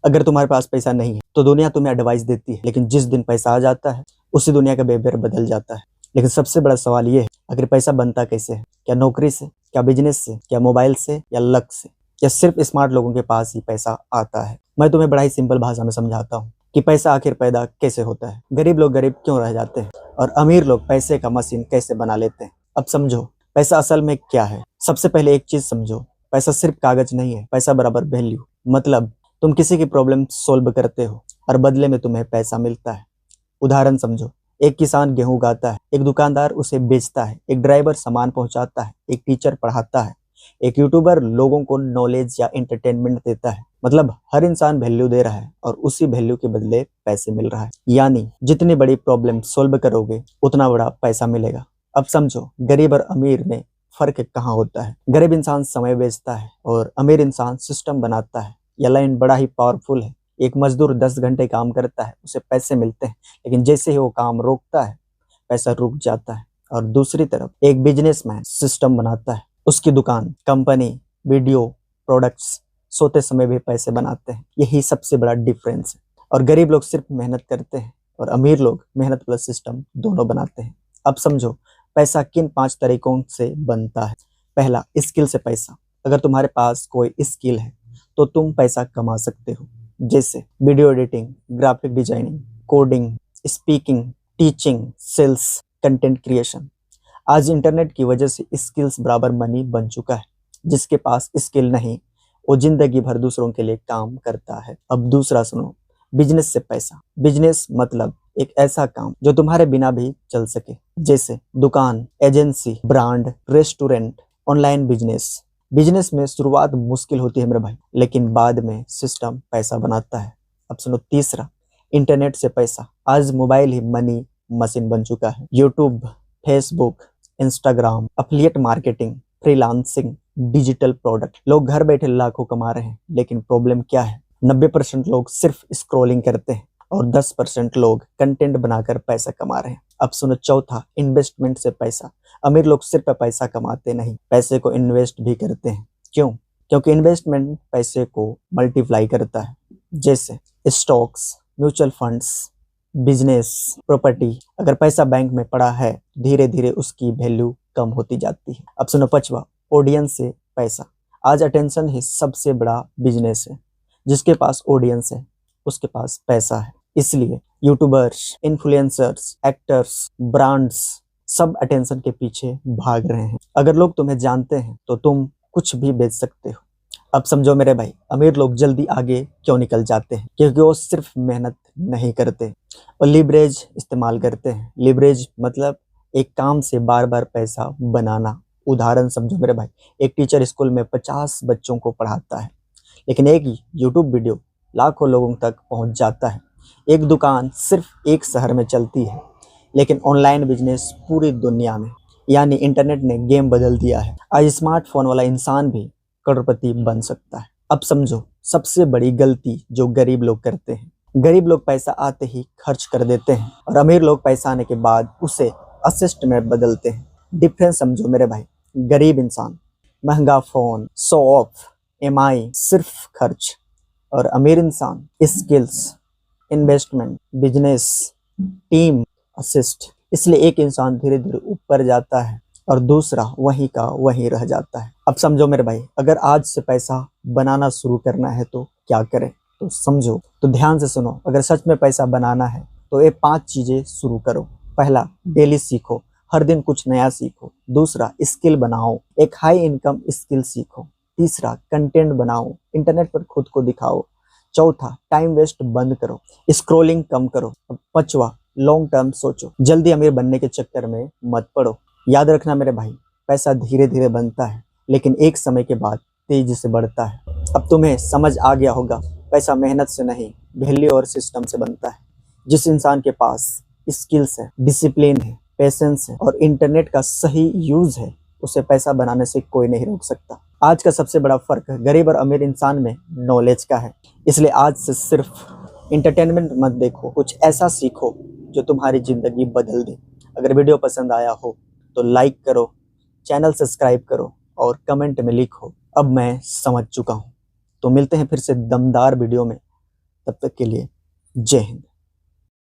अगर तुम्हारे पास पैसा नहीं है तो दुनिया तुम्हें एडवाइस देती है, लेकिन जिस दिन पैसा आ जाता है उसी दुनिया का बिहेवियर बदल जाता है। लेकिन सबसे बड़ा सवाल ये है, आखिर पैसा बनता कैसे है? क्या नौकरी से, क्या बिजनेस से, क्या मोबाइल से, या लक से, या सिर्फ स्मार्ट लोगों के पास ही पैसा आता है? मैं तुम्हें बड़ा ही सिंपल भाषा में समझाता हूँ कि पैसा आखिर पैदा कैसे होता है, गरीब लोग गरीब क्यों रह जाते हैं, और अमीर लोग पैसे का मशीन कैसे बना लेते हैं। अब समझो पैसा असल में क्या है। सबसे पहले एक चीज समझो, पैसा सिर्फ कागज नहीं है, पैसा बराबर वैल्यू। मतलब तुम किसी की प्रॉब्लम सोल्व करते हो और बदले में तुम्हें पैसा मिलता है। उदाहरण समझो, एक किसान गेहूं उगाता है, एक दुकानदार उसे बेचता है, एक ड्राइवर सामान पहुंचाता है, एक टीचर पढ़ाता है, एक यूट्यूबर लोगों को नॉलेज या एंटरटेनमेंट देता है। मतलब हर इंसान वैल्यू दे रहा है और उसी वैल्यू के बदले पैसे मिल रहा है। यानी जितनी बड़ी प्रॉब्लम सोल्व करोगे उतना बड़ा पैसा मिलेगा। अब समझो गरीब और अमीर में फर्क कहाँ होता है। गरीब इंसान समय बेचता है और अमीर इंसान सिस्टम बनाता है। यह लाइन बड़ा ही पावरफुल है। एक मजदूर 10 घंटे काम करता है, उसे पैसे मिलते हैं, लेकिन जैसे ही वो काम रोकता है पैसा रुक जाता है। और दूसरी तरफ एक बिजनेसमैन सिस्टम बनाता है, उसकी दुकान, कंपनी, वीडियो, प्रोडक्ट्स सोते समय भी पैसे बनाते हैं। यही सबसे बड़ा डिफरेंस है। और गरीब लोग सिर्फ मेहनत करते हैं और अमीर लोग मेहनत प्लस सिस्टम दोनों बनाते हैं। अब समझो पैसा किन 5 तरीकों से बनता है। पहला, स्किल से पैसा। अगर तुम्हारे पास कोई स्किल है तो तुम पैसा कमा सकते हो, जैसे video editing, graphic designing, coding, speaking, teaching, sales, content creation. आज इंटरनेट की वजह से स्किल्स बराबर मनी बन चुका है। जिसके पास स्किल नहीं वो जिंदगी भर दूसरों के लिए काम करता है। अब दूसरा सुनो, बिजनेस से पैसा। बिजनेस मतलब एक ऐसा काम जो तुम्हारे बिना भी चल सके, जैसे दुकान, agency, brand, restaurant, online business. Business में शुरुआत मुश्किल होती है मेरे भाई, लेकिन बाद में सिस्टम पैसा बनाता है। अब सुनो तीसरा, इंटरनेट से पैसा। आज मोबाइल ही मनी मशीन बन चुका है। YouTube, Facebook, Instagram, affiliate marketing, freelancing, digital product. लोग घर बैठे लाखों कमा रहे हैं, लेकिन प्रॉब्लम क्या है? 90% लोग सिर्फ स्क्रॉलिंग करते हैं और 10% लोग कंटेंट बनाकर पैसा कमा रहे हैं। अब सुनो चौथा, इन्वेस्टमेंट से पैसा। अमीर लोग सिर्फ पैसा कमाते नहीं, पैसे को इन्वेस्ट भी करते हैं। क्यों? क्योंकि इन्वेस्टमेंट पैसे को मल्टीप्लाई करता है, जैसे stocks, mutual funds, business, property. अगर पैसा बैंक में पड़ा है धीरे धीरे उसकी वैल्यू कम होती जाती है। अब सुनो पांचवा, ऑडियंस से पैसा। आज अटेंशन ही सबसे बड़ा बिजनेस है। जिसके पास ऑडियंस है उसके पास पैसा है। इसलिए यूट्यूबर्स, इन्फ्लुएंसर्स, एक्टर्स, ब्रांड्स सब अटेंशन के पीछे भाग रहे हैं। अगर लोग तुम्हें जानते हैं तो तुम कुछ भी बेच सकते हो। अब समझो मेरे भाई, अमीर लोग जल्दी आगे क्यों निकल जाते हैं? क्योंकि वो सिर्फ मेहनत नहीं करते और लिवरेज इस्तेमाल करते हैं। लिवरेज मतलब एक काम से बार बार पैसा बनाना। उदाहरण समझो मेरे भाई, एक टीचर स्कूल में 50 बच्चों को पढ़ाता है, लेकिन एक यूट्यूब वीडियो लाखों लोगों तक पहुंच जाता है। एक दुकान सिर्फ एक शहर में चलती है, लेकिन ऑनलाइन बिजनेस पूरी दुनिया में। यानी इंटरनेट ने गेम बदल दिया है। आज स्मार्टफोन वाला इंसान भी करोड़पति बन सकता है। अब समझो सबसे बड़ी गलती जो गरीब लोग करते हैं। गरीब लोग पैसा आते ही खर्च कर देते हैं और अमीर लोग पैसा आने के बाद उसे असिस्ट में बदलते हैं। डिफरेंस समझो मेरे भाई, गरीब इंसान महंगा फोन, शो ऑफ, EMI, सिर्फ खर्च, और अमीर इंसान skills, investment, business, team, assist. इसलिए एक इंसान धीरे धीरे ऊपर जाता है और दूसरा वहीं का वहीं रह जाता है। अब समझो मेरे भाई, अगर आज से पैसा बनाना शुरू करना है तो क्या करें? तो समझो, तो ध्यान से सुनो। अगर सच में पैसा बनाना है तो ये 5 चीजें शुरू करो। पहला, डेली सीखो, हर दिन कुछ नया सीखो। दूसरा, स्किल बनाओ, एक हाई इनकम स्किल सीखो। तीसरा, कंटेंट बनाओ, इंटरनेट पर खुद को दिखाओ। चौथा, टाइम वेस्ट बंद करो, स्क्रॉलिंग कम करो। पांचवा, लॉन्ग टर्म सोचो, जल्दी अमीर बनने के चक्कर में मत पड़ो। याद रखना मेरे भाई, पैसा धीरे धीरे बनता है, लेकिन एक समय के बाद तेजी से बढ़ता है। अब तुम्हें समझ आ गया होगा, पैसा मेहनत से नहीं, वैल्यू और सिस्टम से बनता है। जिस इंसान के पास स्किल्स है, डिसिप्लिन है, पेशेंस है और इंटरनेट का सही यूज है, उसे पैसा बनाने से कोई नहीं रोक सकता। आज का सबसे बड़ा फर्क गरीब और अमीर इंसान में नॉलेज का है। इसलिए आज से सिर्फ इंटरटेनमेंट मत देखो, कुछ ऐसा सीखो जो तुम्हारी जिंदगी बदल दे। अगर वीडियो पसंद आया हो तो लाइक करो, चैनल सब्सक्राइब करो और कमेंट में लिखो अब मैं समझ चुका हूँ। तो मिलते हैं फिर से दमदार वीडियो में। तब तक के लिए जय हिंद।